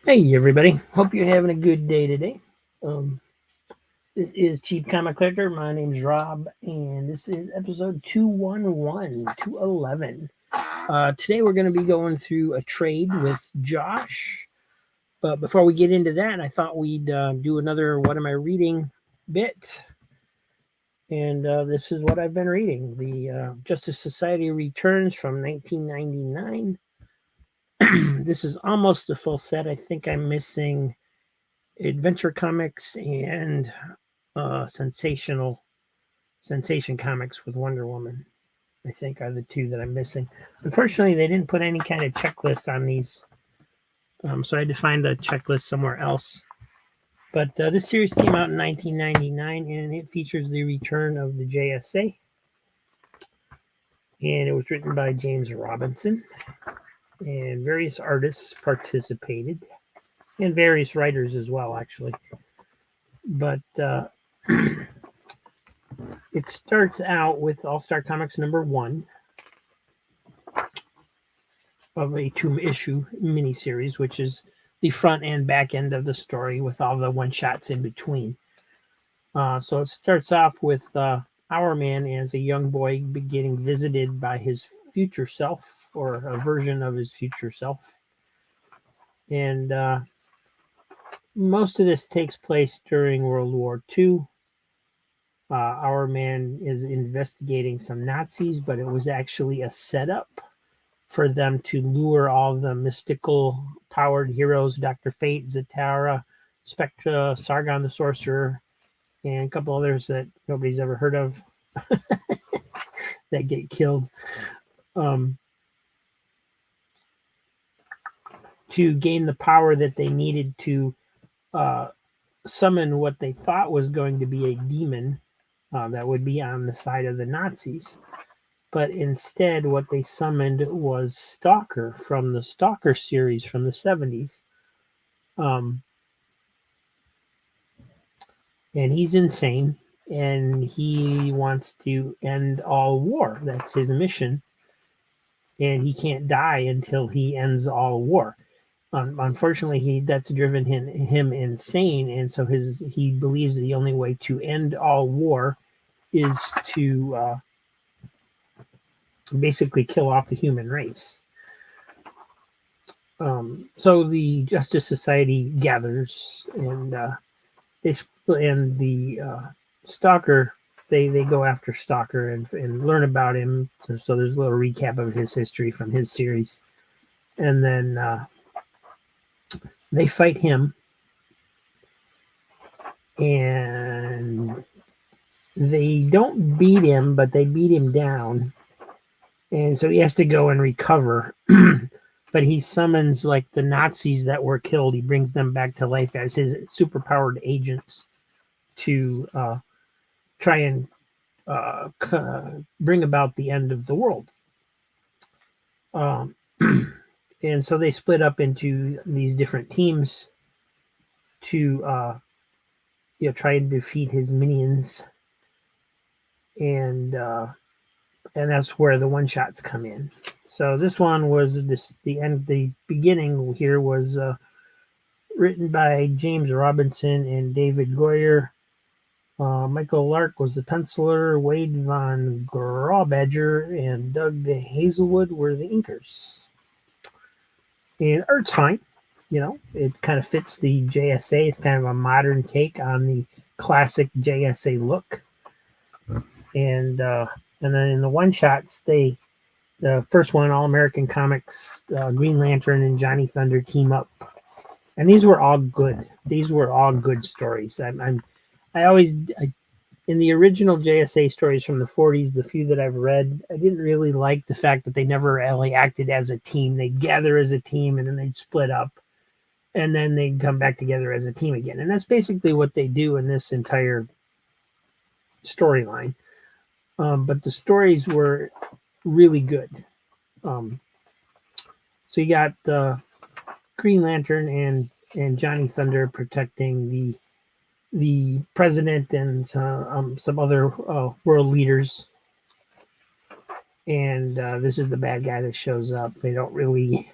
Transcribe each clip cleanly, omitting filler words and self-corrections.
Hey everybody, hope you're having a good day today. Um, this is Cheap Comic Collector. My name's Rob, and this is episode 211, 211. Today we're going to be going through a trade with Josh. But before we get into that, I thought we'd do another What Am I Reading bit. And this is what I've been reading. The Justice Society Returns from 1999. This is almost a full set. I think I'm missing Adventure Comics and Sensation Comics with Wonder Woman. I think are the two that I'm missing. Unfortunately, they didn't put any kind of checklist on these, so I had to find the checklist somewhere else. But this series came out in 1999, and it features the return of the JSA. And it was written by James Robinson, and various artists participated, and various writers as well, actually. But it starts out with All-Star Comics #1 of a 2-issue miniseries, which is the front and back end of the story with all the one-shots in between. So it starts off with our man as a young boy getting visited by his future self, or a version of his future self. And most of this takes place during World War II. Our man is investigating some Nazis, but it was actually a setup for them to lure all the mystical powered heroes, Dr. Fate, Zatara, Spectra, Sargon the Sorcerer, and a couple others that nobody's ever heard of that get killed, to gain the power that they needed to summon what they thought was going to be a demon that would be on the side of the Nazis. But instead, what they summoned was Stalker from the Stalker series from the 70s. And he's insane, and he wants to end all war. That's his mission. And he can't die until he ends all war. Unfortunately, that's driven him insane, and so he believes the only way to end all war is to basically kill off the human race. So the Justice Society gathers, and the Stalker, they go after Stalker and learn about him. So there's a little recap of his history from his series, and then they fight him, and they don't beat him, but they beat him down. And so he has to go and recover. But he summons like the Nazis that were killed. He brings them back to life as his superpowered agents to try and bring about the end of the world. And so they split up into these different teams to try and defeat his minions. And that's where the one-shots come in. So this one was the beginning here was written by James Robinson and David Goyer. Michael Lark was the penciler. Wade von Grawbadger and Doug Hazelwood were the inkers. And art's fine. It kind of fits the JSA. It's kind of a modern take on the classic JSA look. And then in the one-shots, the first one, All American Comics, Green Lantern and Johnny Thunder team up. And these were all good. These were all good stories. In the original JSA stories from the 40s, the few that I've read, I didn't really like the fact that they never really acted as a team. They'd gather as a team, and then they'd split up, and then they'd come back together as a team again. And that's basically what they do in this entire storyline. But the stories were really good. So you got Green Lantern and Johnny Thunder protecting the president and some other world leaders. And this is the bad guy that shows up. They don't really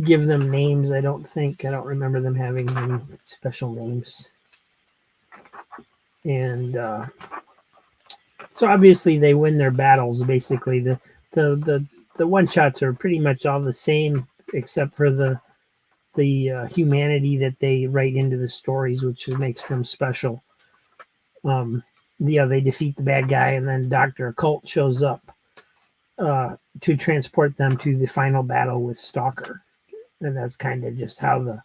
give them names, I don't think. I don't remember them having any special names. And so obviously they win their battles. Basically, the one shots are pretty much all the same, except for the humanity that they write into the stories, which makes them special. They defeat the bad guy, and then Dr. Occult shows up to transport them to the final battle with Stalker. And that's kind of just how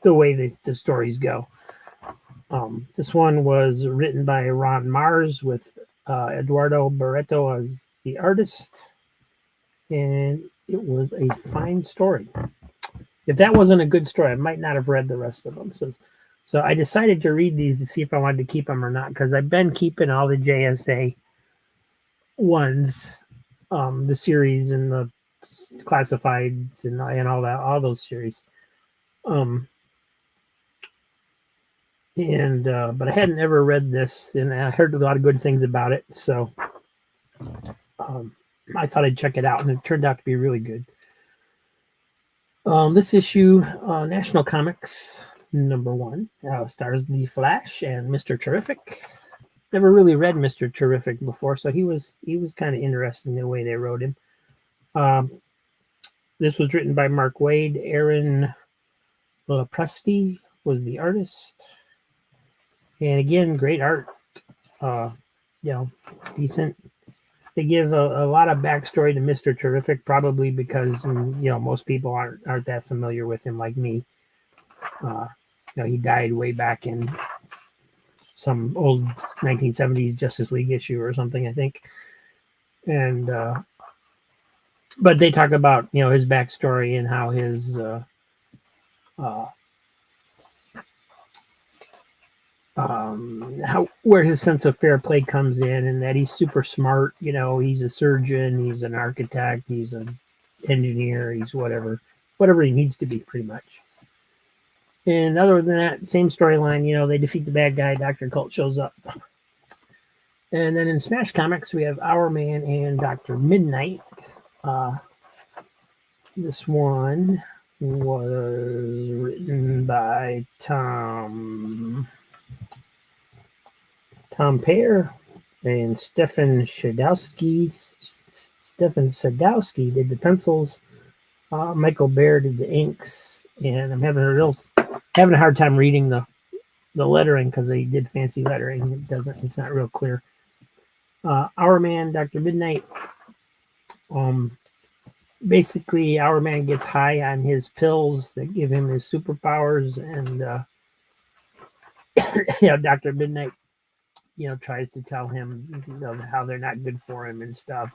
the way the stories go. This one was written by Ron Mars with Eduardo Barreto as the artist, and it was a fine story. If that wasn't a good story, I might not have read the rest of them. So I decided to read these to see if I wanted to keep them or not, because I've been keeping all the JSA ones, the series and the classifieds and all that, all those series. But I hadn't ever read this, and I heard a lot of good things about it, so I thought I'd check it out, and it turned out to be really good. This issue, National Comics #1, stars The Flash and Mr. Terrific. Never really read Mr. Terrific before, so he was kind of interesting the way they wrote him. This was written by Mark Waid. Aaron Presti was the artist. And again, great art. Decent. They give a lot of backstory to Mr. Terrific, probably because most people aren't that familiar with him like me. He died way back in some old 1970s Justice League issue or something, I think. And but they talk about his backstory and how his where his sense of fair play comes in, and that he's super smart. He's a surgeon, he's an architect, he's an engineer, he's whatever he needs to be, pretty much. And other than that, same storyline. They defeat the bad guy. Dr. Occult shows up. And then in Smash Comics, we have Our Man and Dr. Midnight. This one was written by Tom Pear and Stefan Sadowski. Stefan Sadowski did the pencils. Michael Baer did the inks, and I'm having a hard time reading the lettering because they did fancy lettering. It's not real clear. Our Man, Dr. Midnight. Basically, Our Man gets high on his pills that give him his superpowers, and Dr. Midnight tries to tell him how they're not good for him and stuff,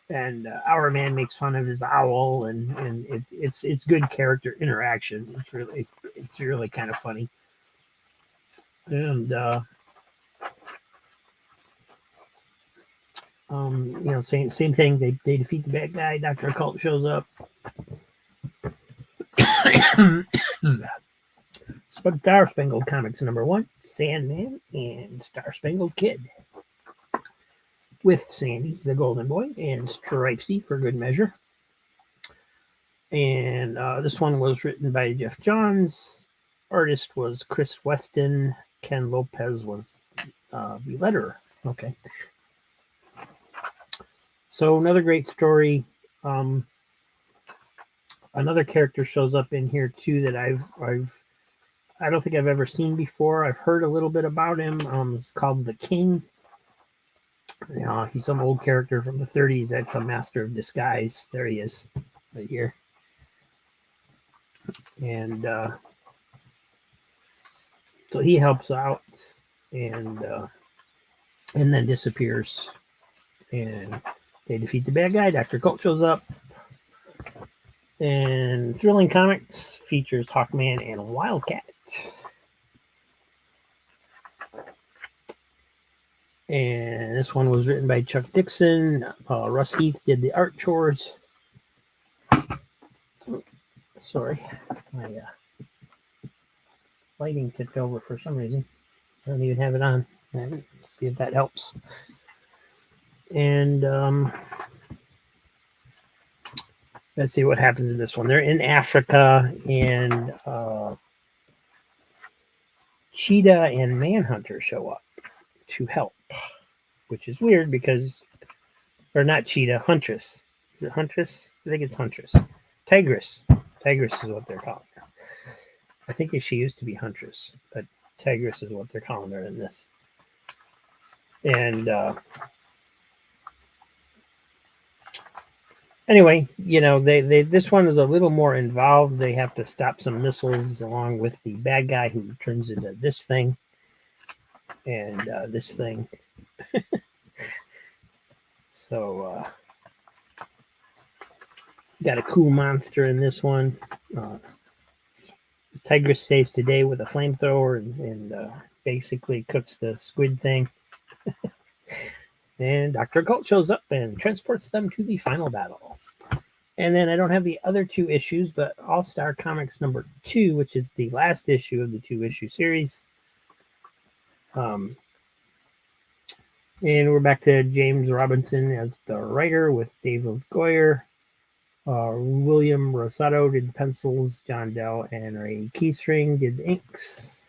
and Our Man makes fun of his owl, and it's good character interaction. It's really kind of funny. And same thing. They defeat the bad guy. Dr. Occult shows up. Star Spangled Comics #1, Sandman and Star Spangled Kid, with Sandy, the Golden Boy, and Stripesy for good measure. And this one was written by Jeff Johns. Artist was Chris Weston. Ken Lopez was the letterer. Okay. So another great story. Another character shows up in here too that I don't think I've ever seen before. I've heard a little bit about him. It's called The King. He's some old character from the 30s that's a master of disguise. There he is, right here. And so he helps out, and then disappears. And they defeat the bad guy. Dr. Occult shows up. And Thrilling Comics features Hawkman and Wildcat. And this one was written by Chuck Dixon. Russ Heath did the art chores. Sorry, my lighting tipped over for some reason. I don't even have it on. Let's see if that helps. And let's see what happens in this one. They're in Africa, and Cheetah and Manhunter show up to help, which is weird because, or not Cheetah, Huntress. Is it Huntress? I think it's Huntress. Tigress. Tigress is what they're calling her. I think she used to be Huntress, but Tigress is what they're calling her in this. And anyway, they this one is a little more involved. They have to stop some missiles along with the bad guy who turns into this thing and this thing. So got a cool monster in this one. Tigress saves today with a flamethrower and basically cooks the squid thing. And Dr. Occult shows up and transports them to the final battle. And then I don't have the other two issues, but All-Star Comics number 2, which is the last issue of the 2-issue series. And we're back to James Robinson as the writer with David Goyer. William Rosado did the pencils. John Dell and Ray Keystring did the inks.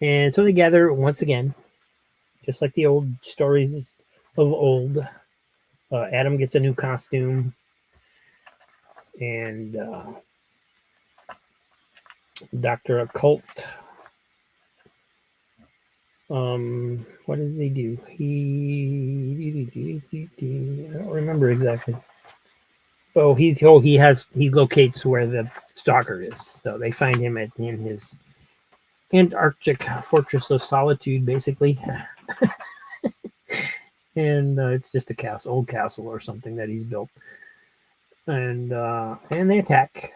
And so they gather once again, just like the old stories of old. Adam gets a new costume. And Dr. Occult, what does he do? I don't remember exactly. Oh, he locates where the stalker is. So they find him in his Antarctic Fortress of Solitude, basically. And it's just a old castle or something that he's built. And they attack.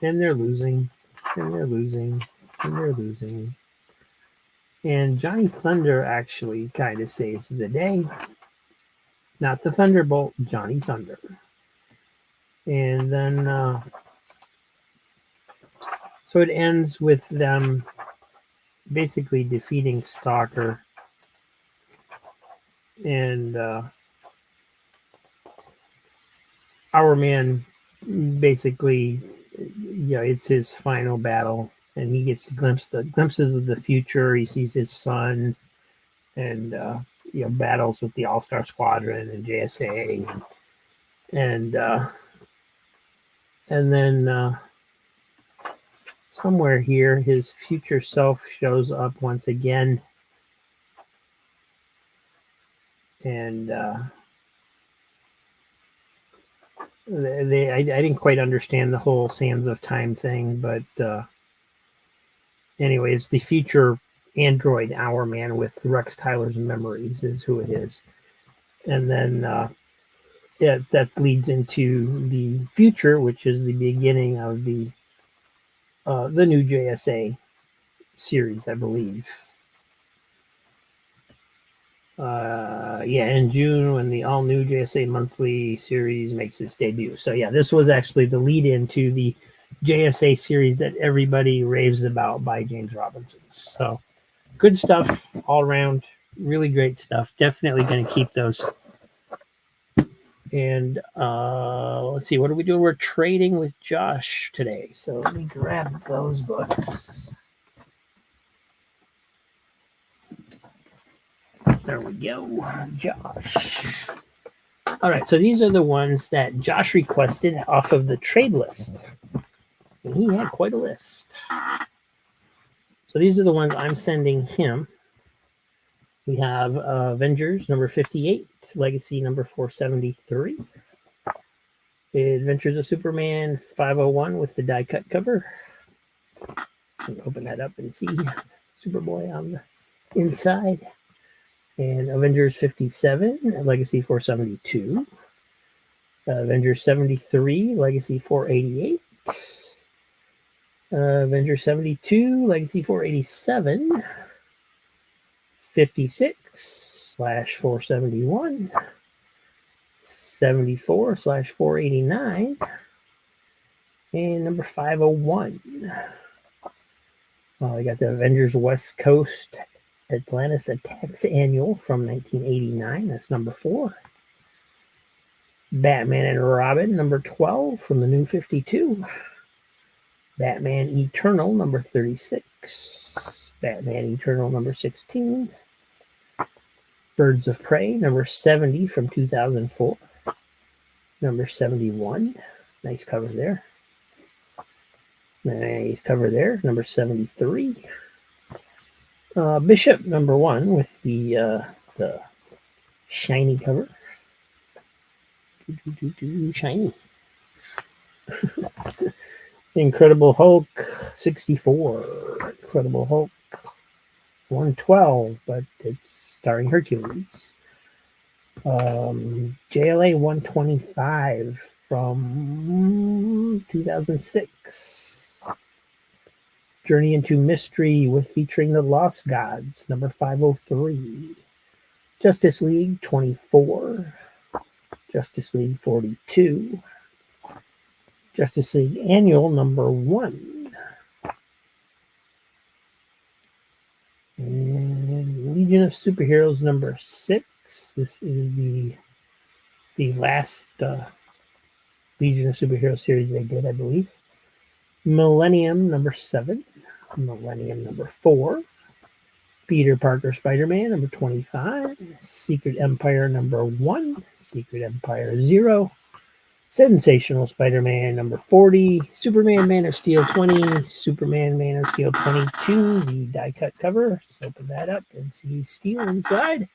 And they're losing. And they're losing. And they're losing. And Johnny Thunder actually kind of saves the day. Not the Thunderbolt, Johnny Thunder. And then, so it ends with them basically defeating Stalker. And our man basically, it's his final battle. And he gets glimpses of the future. He sees his son and, battles with the All-Star Squadron and JSA. And then somewhere here, his future self shows up once again. And I didn't quite understand the whole Sands of Time thing, but anyways, the future android Our Man with Rex Tyler's memories is who it is. And then that leads into the future, which is the beginning of the new JSA series, I believe. In June, when the all-new JSA monthly series makes its debut. So yeah, this was actually the lead-in to the JSA series that everybody raves about by James Robinson. So good stuff all around. Really great stuff. Definitely going to keep those. And let's see, what are we doing? We're trading with Josh today. So let me grab those books. There we go, Josh. All right, so these are the ones that Josh requested off of the trade list. And he had quite a list. So these are the ones I'm sending him. We have Avengers number 58, Legacy number 473. Adventures of Superman 501 with the die cut cover. Can open that up and see Superboy on the inside. And Avengers 57, Legacy 472. Avengers 73, Legacy 488. Avengers 72, Legacy 487. 56/471. 74/489. And number 501. I got the Avengers West Coast Atlantis Attacks Annual from 1989. That's number 4. Batman and Robin, number 12 from the New 52. Batman Eternal, number 36. Batman Eternal, number 16. Birds of Prey, number 70 from 2004. Number 71. Nice cover there. Nice cover there. Number 73. Bishop, number 1 with the shiny cover. Shiny. Incredible Hulk 64. Incredible Hulk 112, but it's starring Hercules. JLA 125 from 2006. Journey into Mystery with featuring the Lost Gods, number 503. Justice League 24. Justice League 42. Justice League Annual, number 1. And Legion of Superheroes, number 6. This is the last Legion of Superheroes series they did, I believe. Millennium, number 7. Millennium, number 4. Peter Parker Spider-Man, number 25. Secret Empire, number 1. Secret Empire 0. Sensational Spider-Man, number 40. Superman Man of Steel 20. Superman Man of Steel 22. The die-cut cover. Let's open that up and see Steel inside.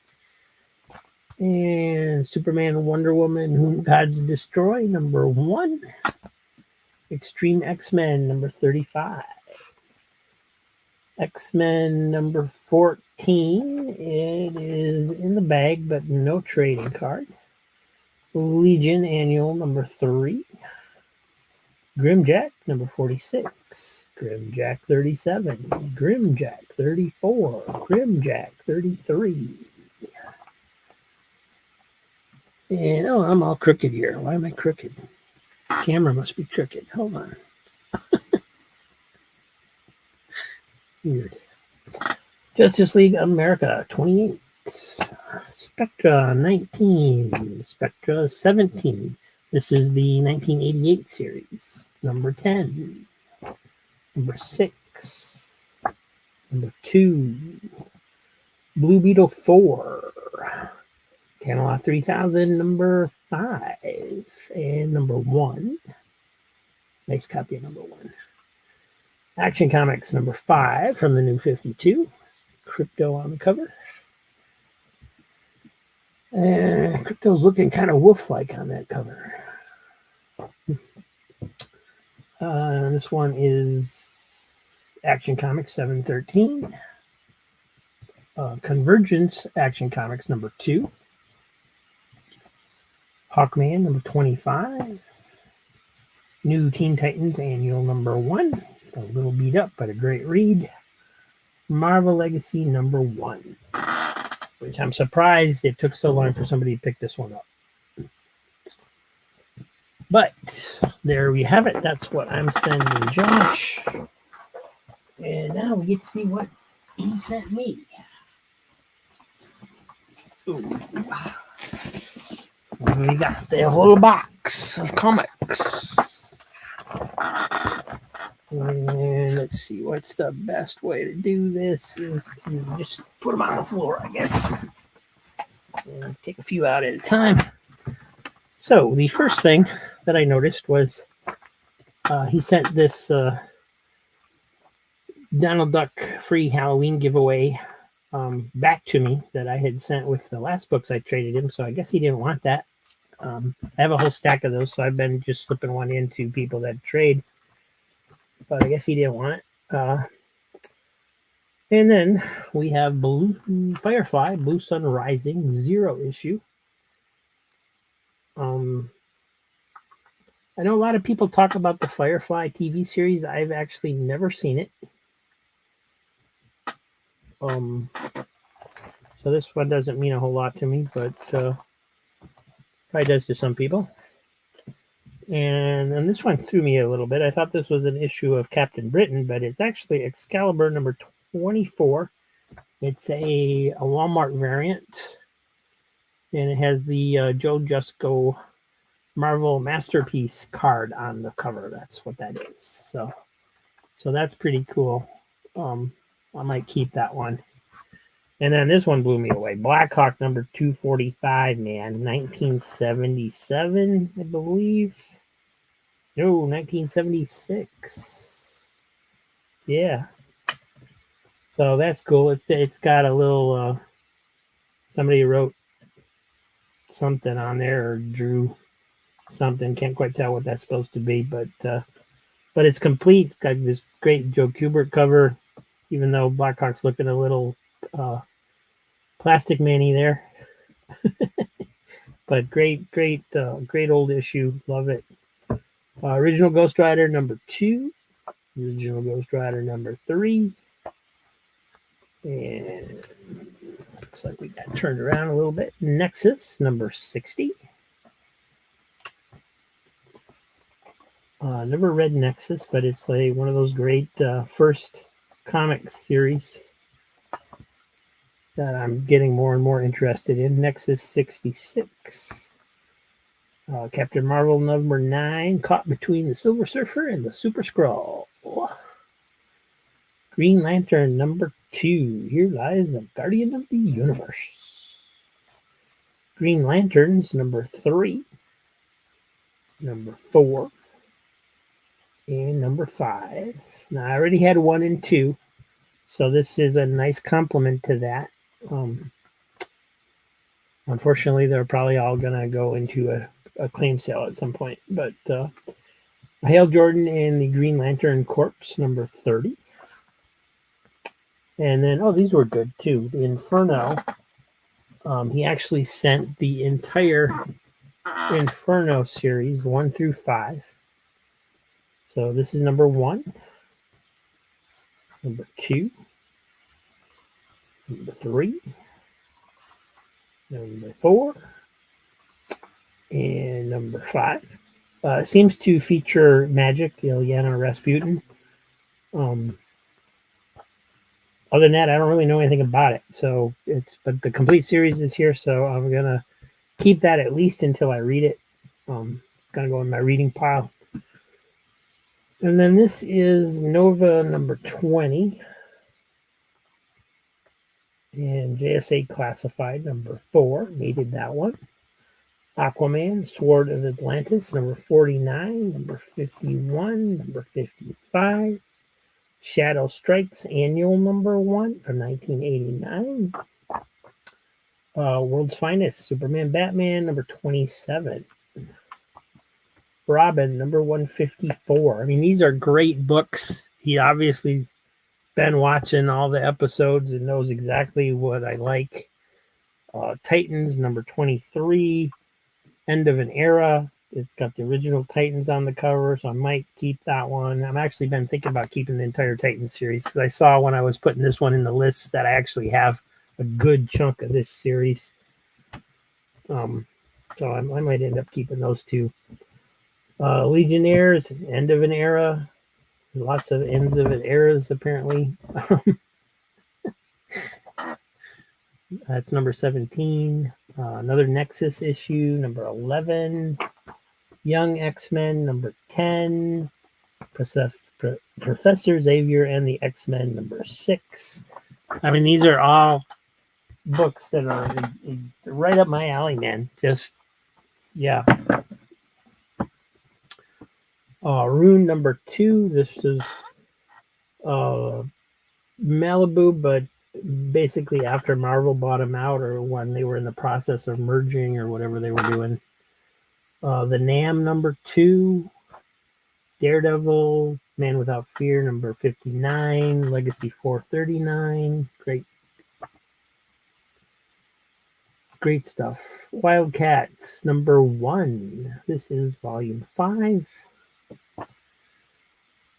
And Superman Wonder Woman Whom Gods Destroy, number 1. Extreme X-Men, number 35. X-Men number 14. It is in the bag, but no trading card. Legion Annual, number 3. Grimjack, number 46. Grimjack 37. Grimjack 34. Grimjack 33. And, oh, I'm all crooked here. Why am I crooked? Camera must be crooked. Hold on. Weird. Justice League America 28. Spectra 19. Spectra 17. This is the 1988 series. Number 10. Number 6. Number 2. Blue Beetle 4. Camelot 3000, number 5. And number 1. Nice copy of number 1. Action Comics number 5 from the New 52. Crypto on the cover. And Crypto's looking kind of wolf-like on that cover. This one is Action Comics 713. Convergence Action Comics number 2. Hawkman number 25. New Teen Titans Annual number 1. A little beat up, but a great read. Marvel Legacy number 1. Which I'm surprised it took so long for somebody to pick this one up. But there we have it. That's what I'm sending Josh. And now we get to see what he sent me. So we got the whole box of comics. And let's see, what's the best way to do this is to just put them on the floor, I guess. And take a few out at a time. So the first thing that I noticed was he sent this Donald Duck free Halloween giveaway back to me that I had sent with the last books I traded him. So I guess he didn't want that. I have a whole stack of those, so I've been just slipping one in to people that trade. But I guess he didn't want it. And then we have Blue Firefly, Blue Sun Rising, 0 issue. I know a lot of people talk about the Firefly TV series. I've actually never seen it. So this one doesn't mean a whole lot to me, but probably does to some people. And this one threw me a little bit. I thought this was an issue of Captain Britain, but it's actually Excalibur number 24. It's a Walmart variant, and it has the Joe Jusko Marvel Masterpiece card on the cover. That's what that is. So that's pretty cool. I might keep that one. And then this one blew me away. Blackhawk number 245, man. 1977, I believe. No, 1976. Yeah. So that's cool. It's got a little somebody wrote something on there or drew something. Can't quite tell what that's supposed to be, but it's complete. Got this great Joe Kubert cover, even though Blackhawk's looking a little plastic manny there. But great old issue. Love it. Original Ghost Rider number 2. Original Ghost Rider number 3. And looks like we got turned around a little bit. Nexus number 60. Never read Nexus, but it's like one of those great first comic series that I'm getting more and more interested in. Nexus 66. Captain Marvel number 9, caught between the Silver Surfer and the Super Skrull. Green Lantern number 2. Here lies the Guardian of the Universe. Green Lanterns number 3, number 4, and number 5. Now I already had 1 and 2, so this is a nice complement to that. Unfortunately, they're probably all gonna go into a claim sale at some point. But Hale Jordan and the Green Lantern Corps number 30. And then, these were good too. The Inferno. He actually sent the entire Inferno series 1 through 5. So this is number 1, number 2, number 3, number 4, and number 5. It seems to feature Magic, Ilyana Rasputin. Other than that, I don't really know anything about it. But the complete series is here, so I'm gonna keep that at least until I read it. Gonna go in my reading pile. And then this is Nova number 20. And JSA Classified number 4. Needed that one. Aquaman, Sword of Atlantis, number 49, number 51, number 55. Shadow Strikes, annual number 1 from 1989. World's Finest, Superman Batman, number 27. Robin, number 154. I mean, these are great books. He obviously's been watching all the episodes and knows exactly what I like. Titans, number 23. End of an Era. It's got the original Titans on the cover, so I might keep that one. I've actually been thinking about keeping the entire Titans series because I saw when I was putting this one in the list that I actually have a good chunk of this series. So I might end up keeping those two. Legionnaires, End of an Era. Lots of ends of an eras, apparently. That's number 17. Another Nexus issue, number 11. Young X-Men, number 10. Professor Xavier and the X-Men, number 6. I mean, these are all books that are right up my alley, man. Just, yeah. Rune number 2. This is Malibu, but basically after Marvel bought them out or when they were in the process of merging or whatever they were doing. The Nam number 2. Daredevil, Man Without Fear, number 59. Legacy 439. Great stuff. Wildcats, number 1. This is volume 5.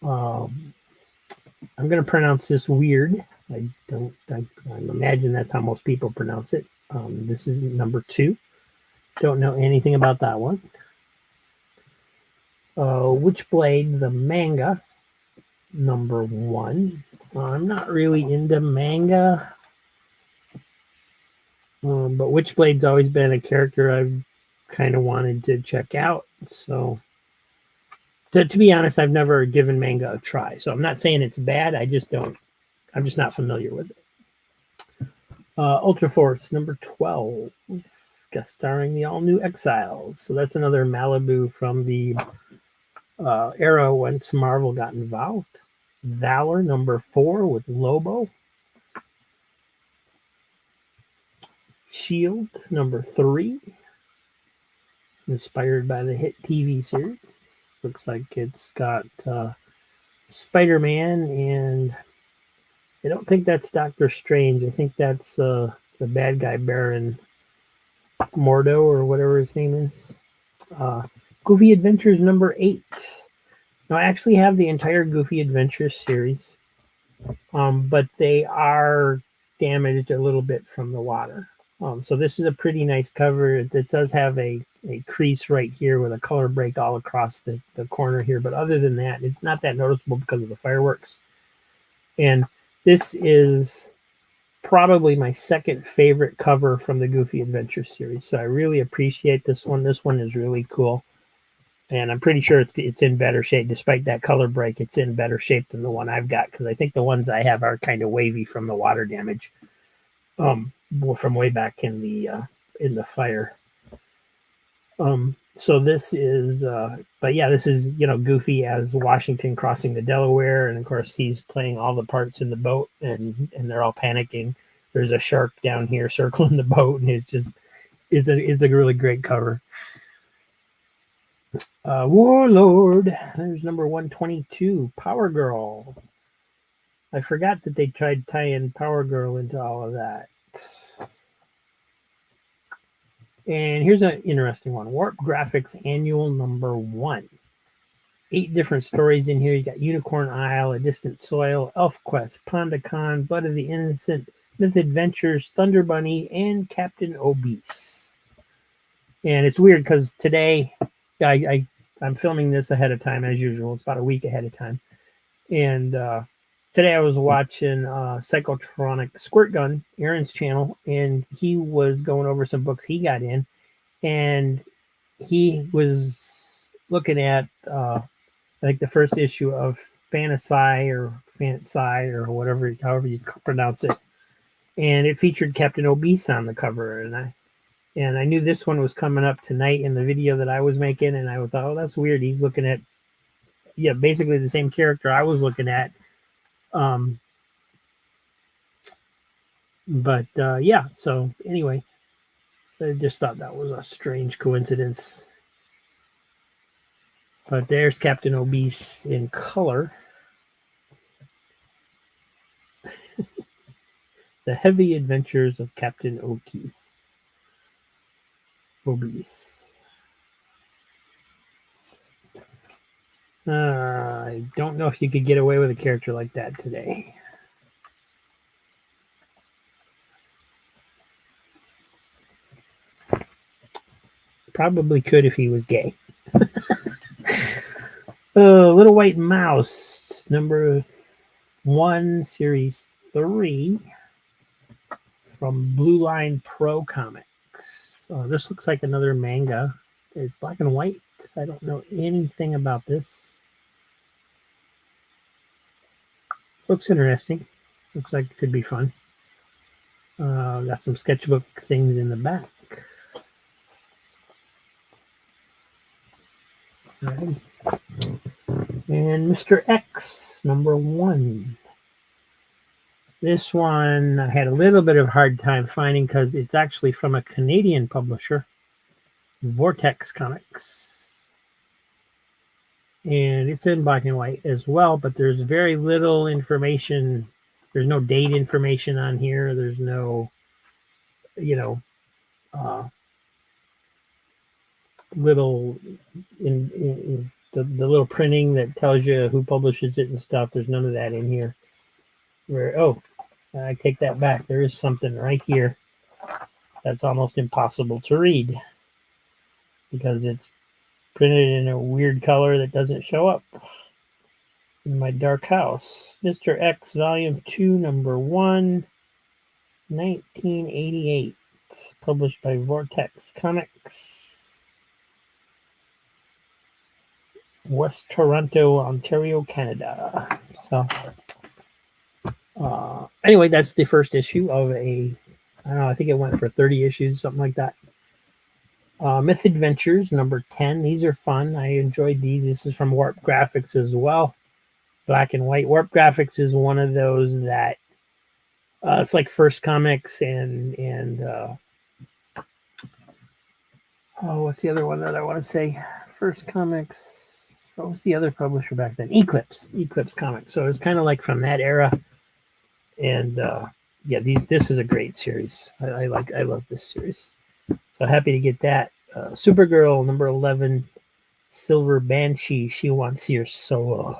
I'm going to pronounce this weird. I imagine that's how most people pronounce it. This is number 2. Don't know anything about that one. Witchblade, the manga, number 1. I'm not really into manga. But Witchblade's always been a character I've kind of wanted to check out. So, to be honest, I've never given manga a try. So I'm not saying it's bad. I'm just not familiar with it. Ultra Force number 12, guest starring the all new Exiles. So that's another Malibu from the era once Marvel got involved. Valor number 4 with Lobo. Shield number 3, inspired by the hit TV series. Looks like it's got Spider-Man, and I don't think that's Doctor Strange. I think that's the bad guy Baron Mordo or whatever his name is. Goofy Adventures number 8. Now, I actually have the entire Goofy Adventures series, but they are damaged a little bit from the water. So this is a pretty nice cover. It does have a crease right here with a color break all across the corner here. But other than that, it's not that noticeable because of the fireworks. And this is probably my second favorite cover from the Goofy Adventure series. So I really appreciate this one. This one is really cool. And I'm pretty sure it's in better shape. Despite that color break, it's in better shape than the one I've got, because I think the ones I have are kind of wavy from the water damage. From way back in the fire. So this is, but yeah, this is, Goofy as Washington crossing the Delaware, and of course he's playing all the parts in the boat, and they're all panicking. There's a shark down here circling the boat, and it's a really great cover. Warlord, there's number 122, Power Girl. I forgot that they tried tying Power Girl into all of that. And here's an interesting one. Warp Graphics Annual number 1. 8 different stories in here. You got Unicorn Isle, A Distant Soil, Elf Quest, Pondacon, Bud of the Innocent, Myth Adventures, Thunder Bunny, and Captain Obese. And it's weird because today, I'm filming this ahead of time as usual. It's about a week ahead of time. And today I was watching Psychotronic Squirt Gun, Aaron's channel, and he was going over some books he got in, and he was looking at I think the first issue of Fantasy or whatever, however you pronounce it, and it featured Captain Obese on the cover, and I knew this one was coming up tonight in the video that I was making, and I thought, oh, that's weird. He's looking at basically the same character I was looking at. So anyway, I just thought that was a strange coincidence. But there's Captain Obese in color. The Heavy Adventures of Captain Obese. I don't know if you could get away with a character like that today. Probably could if he was gay. Little White Mouse, number 1, series 3, from Blue Line Pro Comics. This looks like another manga. It's black and white. I don't know anything about this. Looks interesting. Looks like it could be fun. Got some sketchbook things in the back. Alrighty. And Mr. X, number 1. This one I had a little bit of a hard time finding because it's actually from a Canadian publisher, Vortex Comics. And it's in black and white as well, but there's very little information. There's no date information on here. There's no, little in the little printing that tells you who publishes it and stuff. There's none of that in here. I take that back. There is something right here that's almost impossible to read because it's printed in a weird color that doesn't show up in my dark house. Mr. X, Volume 2, Number 1, 1988. published by Vortex Comics, West Toronto, Ontario, Canada. So, anyway, that's the first issue of I don't know, I think it went for 30 issues, something like that. Myth Adventures, number 10. These are fun. I enjoyed these. This is from Warp Graphics as well. Black and white. Warp Graphics is one of those that it's like First Comics and what's the other one that I want to say? First Comics. What was the other publisher back then? Eclipse Comics. So it's kind of like from that era. And yeah, this is a great series. I love this series. So happy to get that. Supergirl number 11, Silver Banshee. She wants your soul.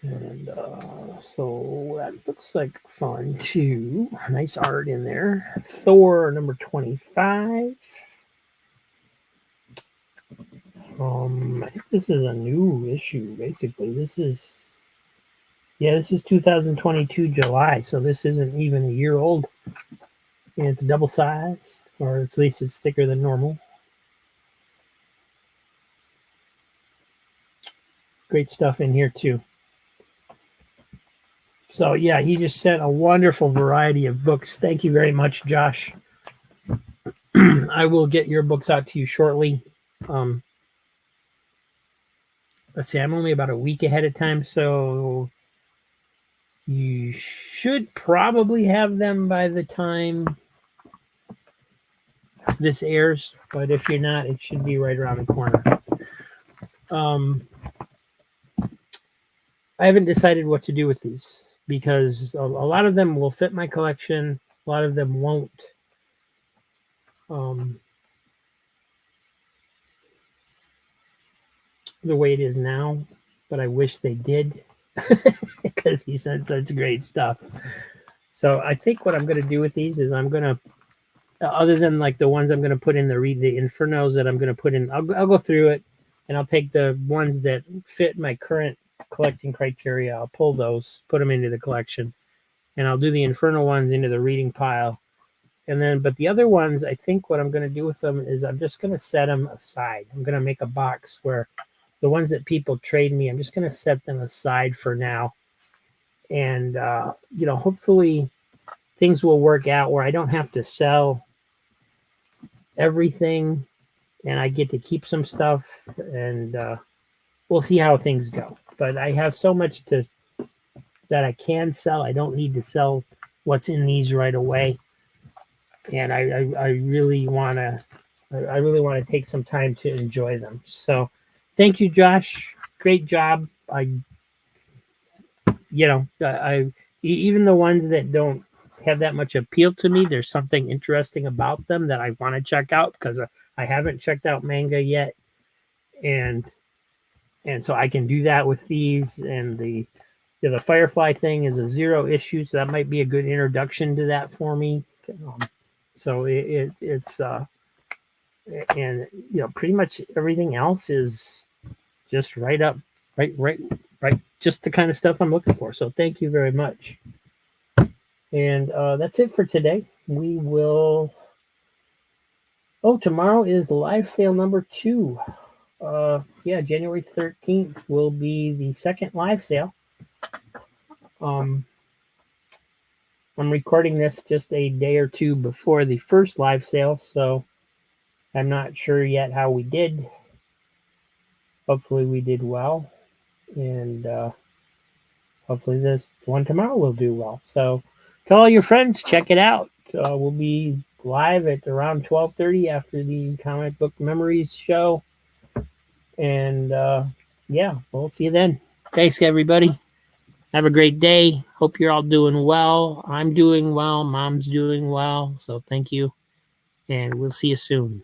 And so that looks like fun too. Nice art in there. Thor number 25. I think this is a new issue. Basically, this is 2022 July. So this isn't even a year old. And it's double sized, or at least it's thicker than normal. Great stuff in here too. So yeah, he just sent a wonderful variety of books. Thank you very much, Josh. I will get your books out to you shortly. Let's see, I'm only about a week ahead of time, so you should probably have them by the time this airs, but if you're not, it should be right around the corner. I haven't decided what to do with these because a lot of them will fit my collection, a lot of them won't. The way it is now, but I wish they did because he said such great stuff. So I think what I'm going to do with these is I'm going to, other than like the ones I'm going to put in the Infernos that I'm going to put in, I'll go through it and I'll take the ones that fit my current collecting criteria. I'll pull those, put them into the collection, and I'll do the Inferno ones into the reading pile. And then, but the other ones, I think what I'm going to do with them is I'm just going to set them aside. I'm going to make a box where the ones that people trade me, I'm just going to set them aside for now. And, hopefully things will work out where I don't have to sell everything and I get to keep some stuff, and we'll see how things go. But I have so much that I can sell. I don't need to sell what's in these right away. And I really want to take some time to enjoy them. So thank you, Josh. Great job. Even the ones that don't have that much appeal to me, there's something interesting about them that I want to check out because I haven't checked out manga yet, and so I can do that with these. And the Firefly thing is a 0 issue, so that might be a good introduction to that for me. So it's and pretty much everything else is just right, just the kind of stuff I'm looking for. So thank you very much. And that's it for today. We will. Oh, tomorrow is live sale number 2. January 13th will be the second live sale. I'm recording this just a day or two before the first live sale, so I'm not sure yet how we did. Hopefully we did well, and hopefully this one tomorrow will do well. So tell all your friends, check it out. We'll be live at around 12:30 after the Comic Book Memories show. And we'll see you then. Thanks, everybody. Have a great day. Hope you're all doing well. I'm doing well. Mom's doing well. So thank you. And we'll see you soon.